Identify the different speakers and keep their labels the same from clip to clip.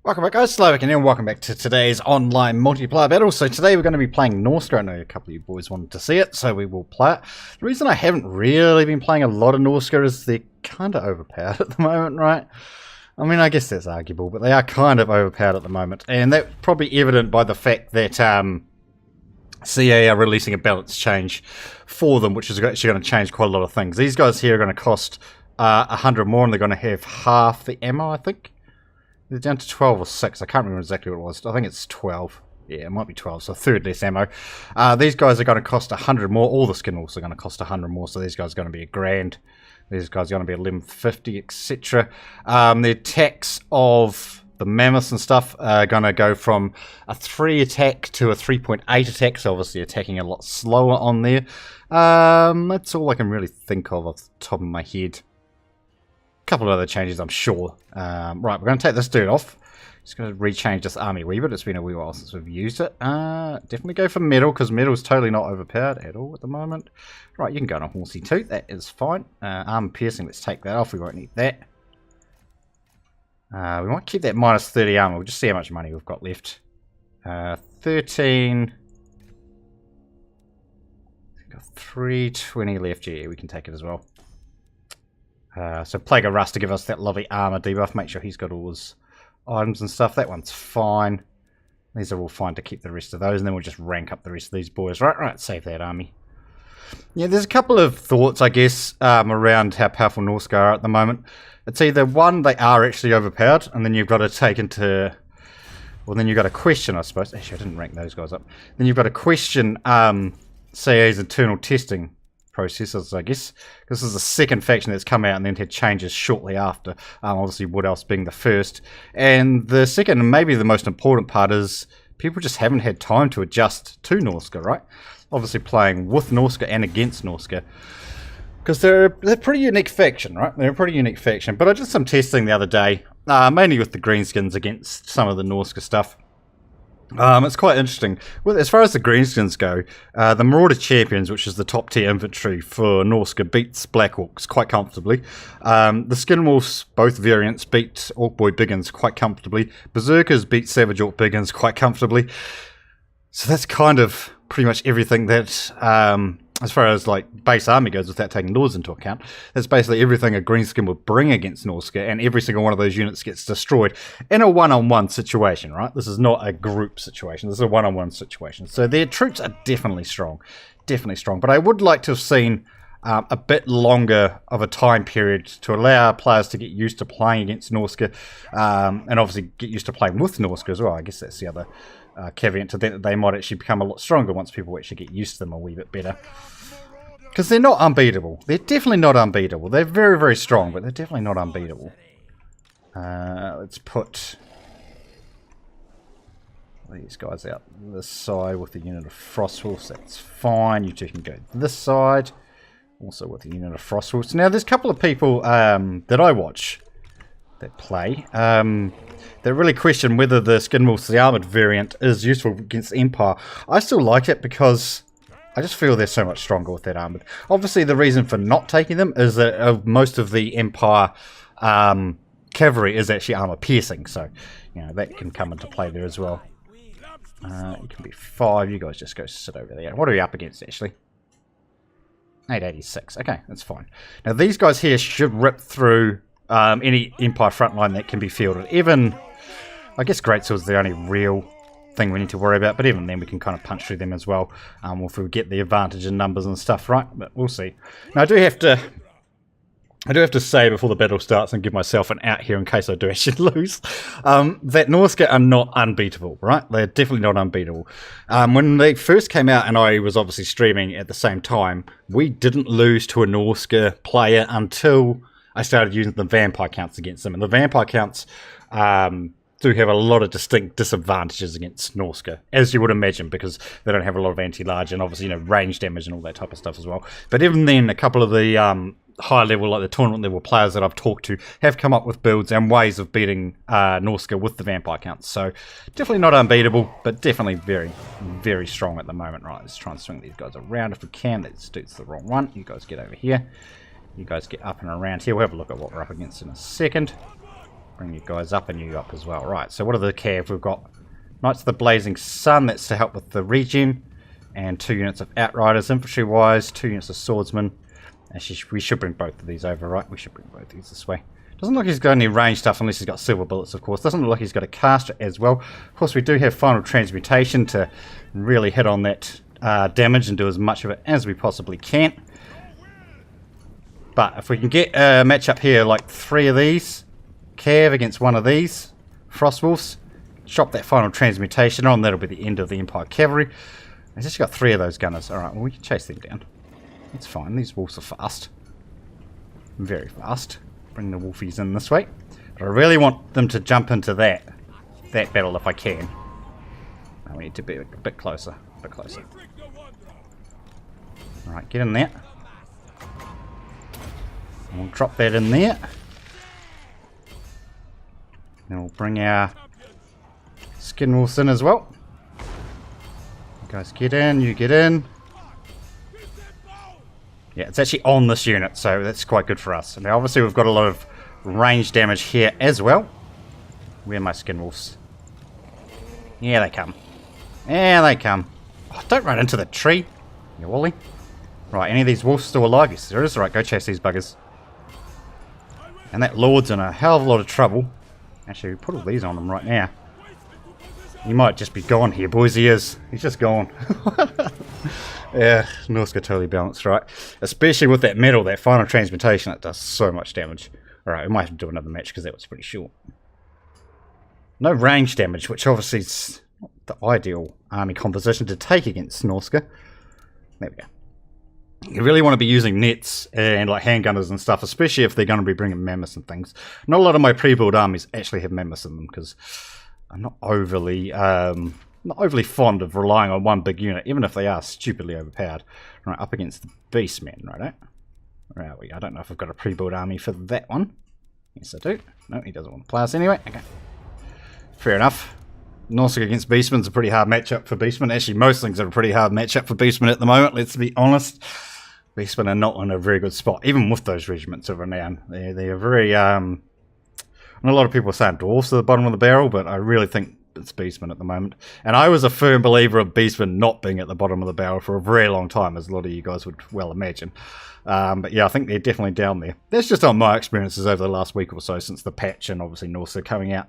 Speaker 1: Welcome back guys, Slovak and welcome back to today's online multiplayer battle. So today we're going to be playing Norsca. I know a couple of you boys wanted to see it, so we will play it. The reason I haven't really been playing a lot of Norsca is they're kind of overpowered at the moment, right? I mean, I guess that's arguable, but they are kind of overpowered at the moment. And that's probably evident by the fact that CA are releasing a balance change for them, which is actually going to change quite a lot of things. These guys here are going to cost 100 more, and they're going to have half the ammo, I think. They're down to 12 or 6. I can't remember exactly what it was. I think it's 12. Yeah, it might be 12, so a third less ammo. These guys are going to cost 100 more. All the skin also going to cost 100 more, so these guys are going to be $1,000. These guys are going to be 1150, etc. The attacks of the mammoths and stuff are going to go from a 3 attack to a 3.8 attack, so obviously attacking a lot slower on there. That's all I can really think of off the top of my head. Couple of other changes, I'm sure. Right, we're going to take this dude off. Just going to rechange this army a wee bit. It's been a wee while since we've used it. Definitely go for metal, because metal is totally not overpowered at all at the moment. Right, you can go on a horsey too. That is fine. Armor piercing, let's take that off. We won't need that. We might keep that minus 30 armor. We'll just see how much money we've got left. 13. We've got 320 left. Yeah, we can take it as well. So Plague of Rust to give us that lovely armor debuff. Make sure he's got all his items and stuff. That one's fine. These are all fine to keep the rest of those, and then we'll just rank up the rest of these boys. Right, save that army. Yeah, there's a couple of thoughts, I guess, around how powerful Norsca are at the moment. It's either one, they are actually overpowered, and then you've got to take into... Well, then you've got to question, I suppose. Actually, I didn't rank those guys up. Then you've got to question CA's internal testing processes, I guess. This is the second faction that's come out and then had changes shortly after. Obviously, Wood Elves being the first. And the second, and maybe the most important part, is people just haven't had time to adjust to Norsca, right? Obviously playing with Norsca and against Norsca. Because they're a pretty unique faction, right? They're a pretty unique faction. But I did some testing the other day, mainly with the greenskins against some of the Norsca stuff. It's quite interesting. Well, as far as the greenskins go, the Marauder Champions, which is the top tier infantry for Norsca, beats Blackhawks quite comfortably. The Skinwolves, both variants, beat Orkboy Biggins quite comfortably. Berserkers beat Savage Orc Biggins quite comfortably. So that's kind of pretty much everything that, as far as like base army goes, without taking Lords into account, that's basically everything a greenskin would bring against Norsca, and every single one of those units gets destroyed in a one-on-one situation, right? This is not a group situation, this is a one-on-one situation. So their troops are definitely strong, but I would like to have seen a bit longer of a time period to allow players to get used to playing against Norsca, and obviously get used to playing with Norsca as well. I guess that's the other caveat to that they might actually become a lot stronger once people actually get used to them a wee bit better. Because they're not unbeatable. They're definitely not unbeatable. They're very, very strong, but they're definitely not unbeatable. Let's put these guys out this side with the unit of Frostwolves. That's fine. You two can go this side. Also with the unit of Frostwolves. Now, there's a couple of people that I watch that play that really question whether the Skinwolves, the armored variant, is useful against Empire. I still like it because I just feel they're so much stronger with that armored. Obviously, the reason for not taking them is that most of the Empire cavalry is actually armor piercing, so you know that can come into play there as well. It can be 5. You guys just go sit over there. What are we up against actually? 886. Okay, that's fine. Now these guys here should rip through any Empire front line that can be fielded. Even, I guess Greatsword's the only real thing we need to worry about, but even then we can kind of punch through them as well, if we get the advantage in numbers and stuff, right? But we'll see. Now I do have to say before the battle starts and give myself an out here in case I do actually lose, that Norsca are not unbeatable, right? They're definitely not unbeatable. When they first came out and I was obviously streaming at the same time, we didn't lose to a Norsca player until I started using the vampire counts against them. And the vampire counts do have a lot of distinct disadvantages against Norsca, as you would imagine, because they don't have a lot of anti-large and obviously, you know, range damage and all that type of stuff as well. But even then, a couple of the high level, like the tournament level players that I've talked to have come up with builds and ways of beating Norsca with the vampire counts. So definitely not unbeatable, but definitely very, very strong at the moment. Right, let's try and swing these guys around if we can. That's the wrong one. You guys get over here. You guys get up and around here. We'll have a look at what we're up against in a second. Bring you guys up and you up as well. Right, so what are the cav? We've got Knights of the Blazing Sun, that's to help with the regen. And 2 units of Outriders, infantry-wise, 2 units of Swordsmen. Actually, we should bring both of these over, right? We should bring both of these this way. Doesn't look like he's got any range stuff unless he's got silver bullets, of course. Doesn't look like he's got a caster as well. Of course, we do have final transmutation to really hit on that damage and do as much of it as we possibly can. But if we can get a match up here, like 3 of these, Cav against 1 of these, Frostwolves, chop that final transmutation on, that'll be the end of the Empire Cavalry. He's just got 3 of those gunners. Alright, well we can chase them down. It's fine, these wolves are fast. Very fast. Bring the wolfies in this way. But I really want them to jump into that battle if I can. Now we need to be a bit closer. A bit closer. Alright, get in there. And we'll drop that in there. Then we'll bring our skin wolves in as well. You guys get in, you get in. Yeah, it's actually on this unit, so that's quite good for us. And now obviously we've got a lot of range damage here as well. Where are my skin wolves? Yeah, they come. Yeah, they come. Oh, don't run into the tree, you Wally. Right, any of these wolves still alive? Yes, there is. Right, go chase these buggers. And that lord's in a hell of a lot of trouble. Actually, we put all these on them right now. He might just be gone here, boys. He is. He's just gone. Yeah, Norsca totally balanced, right? Especially with that metal, that final transmutation, it does so much damage. Alright, we might have to do another match because that was pretty short. No range damage, which obviously is not the ideal army composition to take against Norsca. There we go. You really want to be using nets and like handgunners and stuff, especially if they're going to be bringing mammoths and things. Not a lot of my pre-build armies actually have mammoths in them because I'm not overly fond of relying on one big unit, even if they are stupidly overpowered. Right, up against the Beastmen, right? Where are we? I don't know if I've got a pre-build army for that one. Yes, I do. No, he doesn't want to play us anyway. Okay. Fair enough. Norsca against Beastmen's a pretty hard matchup for Beastmen. Actually, most things are a pretty hard matchup for Beastmen at the moment, let's be honest. Beastmen are not in a very good spot, even with those regiments of renown. They're very, and a lot of people are saying dwarfs are the bottom of the barrel, but I really think it's Beastmen at the moment. And I was a firm believer of Beastmen not being at the bottom of the barrel for a very long time, as a lot of you guys would well imagine. But yeah, I think they're definitely down there. That's just on my experiences over the last week or so since the patch and obviously Norsca coming out.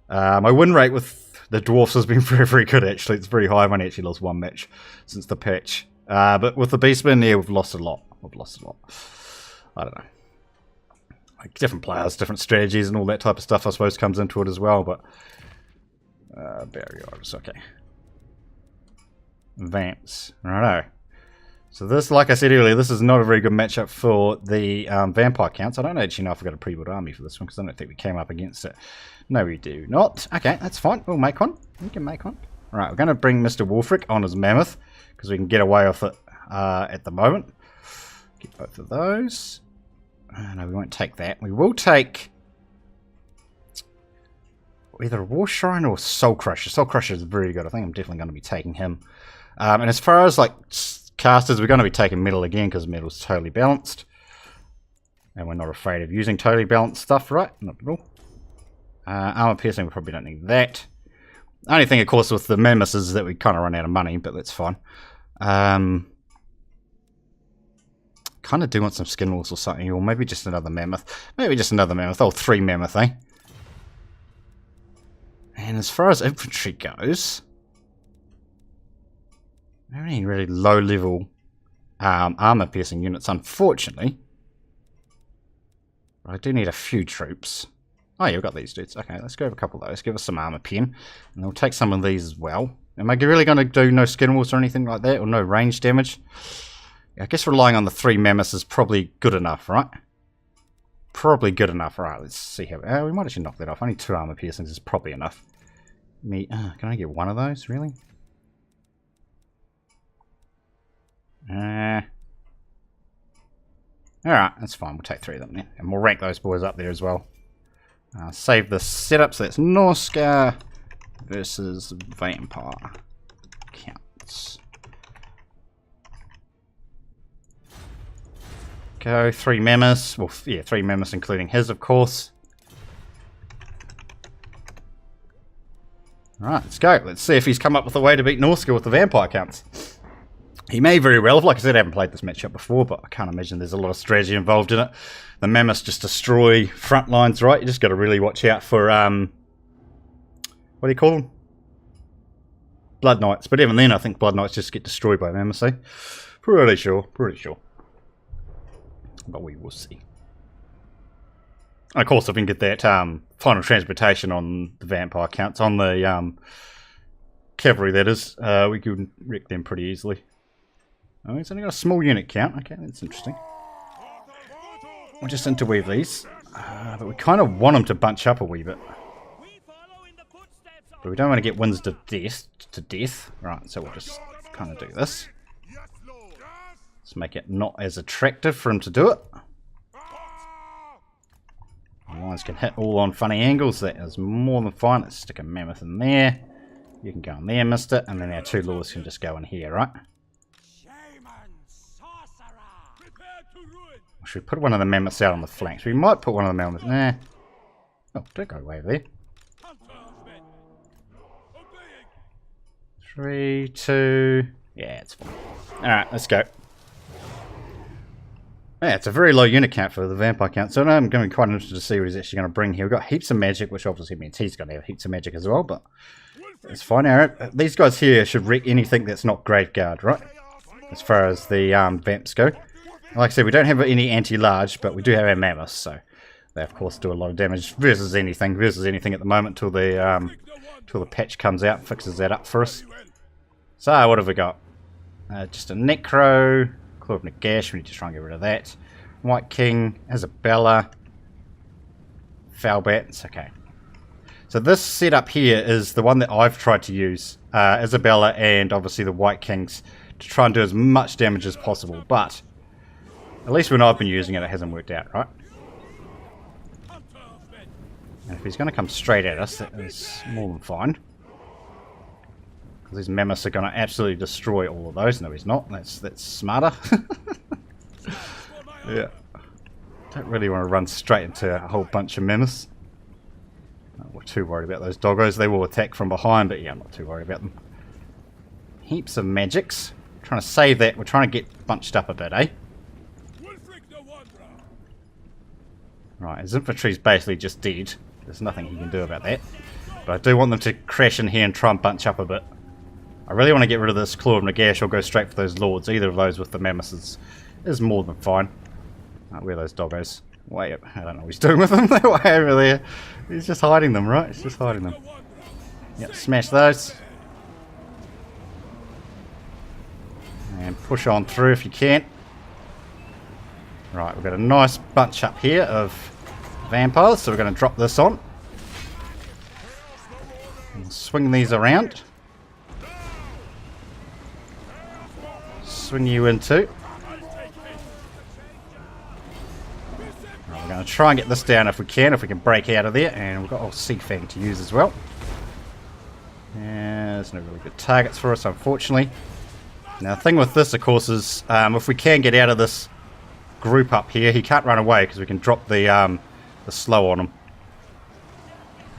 Speaker 1: My win rate with the dwarfs has been very, very good actually. It's very high. I've only actually lost 1 match since the patch. But with the Beastmen, yeah, we've lost a lot. I don't know. Like different players, different strategies and all that type of stuff I suppose comes into it as well, but barriers, okay. Vamps, righto. So this, like I said earlier, this is not a very good matchup for the vampire counts. I don't actually know if I've got a pre-build army for this one because I don't think we came up against it. No, we do not. Okay, that's fine. We'll make one. We can make one. Right, we're going to bring Mr. Wolfric on as Mammoth because we can get away with it at the moment. Get both of those. No, we won't take that. We will take either a War Shrine or Soul Crusher. Soul Crusher is very good. I think I'm definitely going to be taking him. And as far as like casters, we're going to be taking metal again because metal's totally balanced. And we're not afraid of using totally balanced stuff, right? Not at all. Armor piercing, we probably don't need that. Only thing, of course, with the mammoths is that we kind of run out of money, but that's fine. Kind of do want some skin wolves or something, or maybe just another mammoth. Maybe just another mammoth. Oh, 3 mammoth, eh? And as far as infantry goes, there are any really low-level armor-piercing units, unfortunately. But I do need a few troops. Oh, yeah, we've got these dudes. Okay, let's grab a couple of those. Give us some armor pen. And we'll take some of these as well. Am I really going to do no skin wolves or anything like that? Or no range damage? Yeah, I guess relying on the 3 mammoths is probably good enough, right? Probably good enough. Alright, let's see how... we might actually knock that off. Only 2 armor piercings is probably enough. Can I get 1 of those, really? Alright, that's fine. We'll take 3 of them then. And we'll rank those boys up there as well. Save the setup, so that's Norsca versus Vampire Counts. Go, 3 mammoths. Well, yeah, 3 mammoths including his, of course. Alright, let's go. Let's see if he's come up with a way to beat Norsca with the vampire counts. He may very well have. Like I said, I haven't played this matchup before, but I can't imagine there's a lot of strategy involved in it. The mammoths just destroy front lines, right? You just got to really watch out for, what do you call them? Blood Knights. But even then, I think Blood Knights just get destroyed by mammoths, eh? Pretty sure, pretty sure. But we will see. And of course, if we can get that final transportation on the vampire counts, on the cavalry that is, we can wreck them pretty easily. Oh, he's only got a small unit count. Okay, that's interesting. We'll just interweave these. But we kind of want them to bunch up a wee bit. But we don't want to get winds to death. Right, so we'll just kind of do this. Let's make it not as attractive for him to do it. The lines can hit all on funny angles. That is more than fine. Let's stick a mammoth in there. You can go in there, mister. And then our two lords can just go in here, right? Should we put one of the mammoths out on the flanks? We might put one of the mammoths... Nah. Oh, don't go away there. 3, 2... Yeah, it's fine. Alright, let's go. Yeah, it's a very low unit count for the vampire count, so I'm going to be quite interested to see what he's actually going to bring here. We've got heaps of magic, which obviously means he's going to have heaps of magic as well, but it's fine. Alright, these guys here should wreck anything that's not Graveguard, right? As far as the vamps go. Like I said, we don't have any anti-large, but we do have our mammoths, so they of course do a lot of damage versus anything at the moment till the patch comes out and fixes that up for us. So what have we got? Just a Necro, Claw of Nagash, we need to try and get rid of that. White King, Isabella, Foulbat, it's okay. So this setup here is the one that I've tried to use, Isabella and obviously the White Kings, to try and do as much damage as possible, but at least when I've been using it, it hasn't worked out, right? And if he's going to come straight at us, that is more than fine. Because these mammoths are going to absolutely destroy all of those. No, he's not. That's smarter. Yeah. Don't really want to run straight into a whole bunch of mammoths. Not we're too worried about those doggos. They will attack from behind, but yeah, I'm not too worried about them. Heaps of magics. Trying to save that. We're trying to get bunched up a bit, eh? Right, his infantry's basically just dead. There's nothing he can do about that. But I do want them to crash in here and try and bunch up a bit. I really want to get rid of this Claw of Nagash or go straight for those lords. Either of those with the mammoths is more than fine. Right, where are those doggos? Way up. I don't know what he's doing with them. They're way over there. He's just hiding them, right? He's just hiding them. Yep, smash those. And push on through if you can. Right, we've got a nice bunch up here of vampires, so we're going to drop this on. And swing these around. Swing you in too. Right, we're going to try and get this down if we can break out of there. And we've got old Sea Fang to use as well. Yeah, there's no really good targets for us, unfortunately. Now, the thing with this, of course, is if we can get out of this group up here, he can't run away because we can drop the slow on him.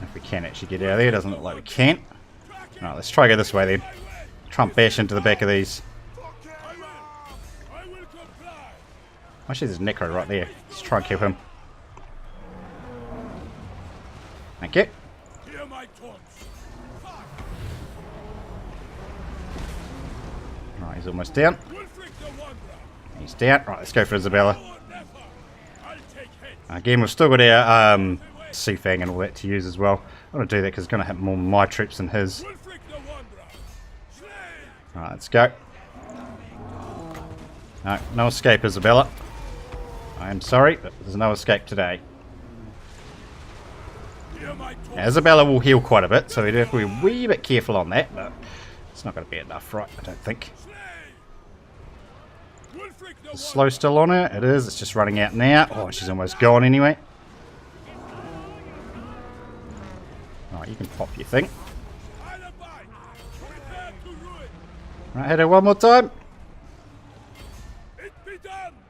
Speaker 1: If we can actually get out of there, doesn't look like we can. Alright, let's try to go this way then. Try and bash into the back of these. Actually, there's Necro right there. Let's try and kill him. Thank you. Right, he's almost down. He's down. Right, let's go for Isabella. Again, we've still got our Sea Fang and all that to use as well. I want to do that because it's going to hit more my troops than his. Alright, let's go. No, no escape, Isabella. I am sorry, but there's no escape today. Now, Isabella will heal quite a bit, so we do have to be a wee bit careful on that, but it's not going to be enough, right? I don't think. Is slow still on her? It is. It's just running out now. Oh, she's almost gone anyway. Alright, you can pop your thing. Right, hit her one more time.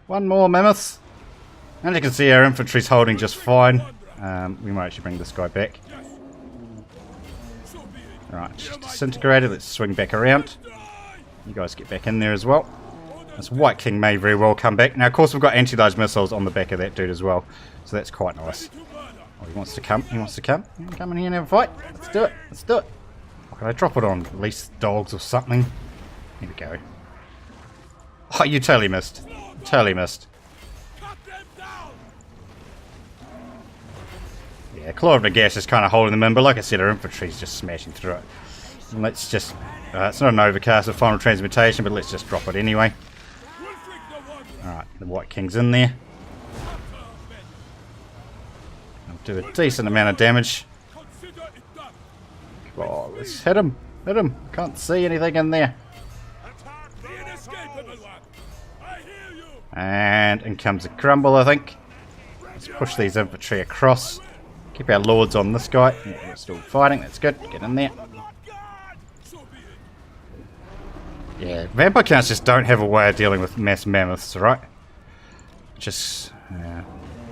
Speaker 1: One more, mammoths. And you can see our infantry's holding just fine. We might actually bring this guy back. Right, she's disintegrated. Let's swing back around. You guys get back in there as well. This White King may very well come back. Now, of course, we've got anti-large missiles on the back of that dude as well. So that's quite nice. Oh, he wants to come. He wants to come. Come in here and have a fight. Let's do it. Let's do it. What can I drop it on? At least dogs or something. Here we go. Oh, you totally missed. Totally missed. Yeah, Claw of the Gas is kind of holding them in, but like I said, our infantry's just smashing through it. And let's just... it's not an overcast of final transmutation, but let's just drop it anyway. Alright, the White King's in there. I'll do a decent amount of damage. Oh, let's hit him. Hit him. Can't see anything in there. And in comes a crumble, I think. Let's push these infantry across. Keep our lords on this guy. Yeah, we're still fighting. That's good. Get in there. Yeah, vampire counts just don't have a way of dealing with mass mammoths, right? Just, yeah.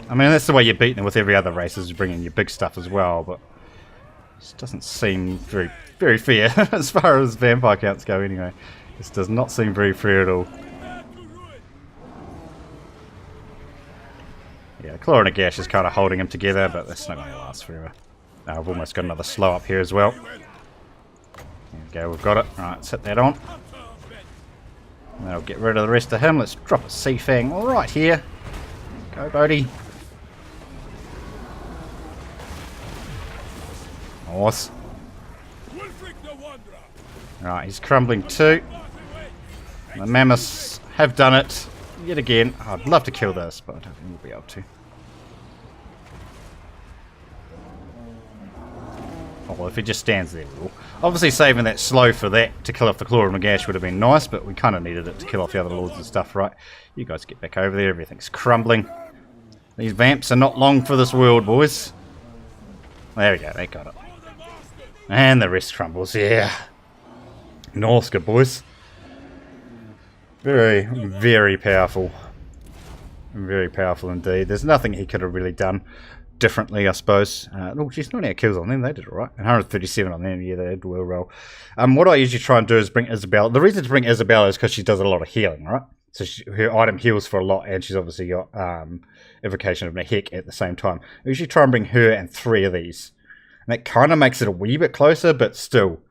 Speaker 1: I mean, that's the way you're beating them with every other race, is bringing your big stuff as well, but it just doesn't seem very, very fair as far as vampire counts go anyway. This does not seem very fair at all. Yeah, the Claw and a Gash is kind of holding them together, but that's not going to last forever. I've almost got another slow up here as well. There we go, we've got it. Alright, let's hit that on. And that'll get rid of the rest of him. Let's drop a Sea Fang right here. Go, Bodhi. Nice. Alright, he's crumbling too. The mammoths have done it yet again. I'd love to kill this, but I don't think we'll be able to. Oh, well, if he just stands there, we will. Obviously, saving that slow for that to kill off the Claw and Nagash would have been nice, but we kind of needed it to kill off the other lords and stuff, right? You guys get back over there. Everything's crumbling. These vamps are not long for this world, boys. There we go. They got it. And the rest crumbles. Yeah. Norsca, boys. Very, very powerful. Very powerful indeed. There's nothing he could have really done differently, I suppose. Oh, geez, 98 kills on them. They did alright. And 137 on them. Yeah, they did well. What I usually try and do is bring Isabella. The reason to bring Isabella is because she does a lot of healing, right? So her item heals for a lot, and she's obviously got Evocation of Nahek at the same time. I usually try and bring her and 3 of these. And that kind of makes it a wee bit closer, but still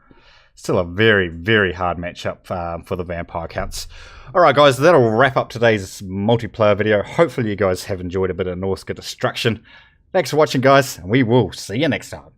Speaker 1: a very, very hard matchup for the vampire counts. Alright guys, that'll wrap up today's multiplayer video. Hopefully you guys have enjoyed a bit of Norsca destruction. Thanks for watching guys, and we will see you next time.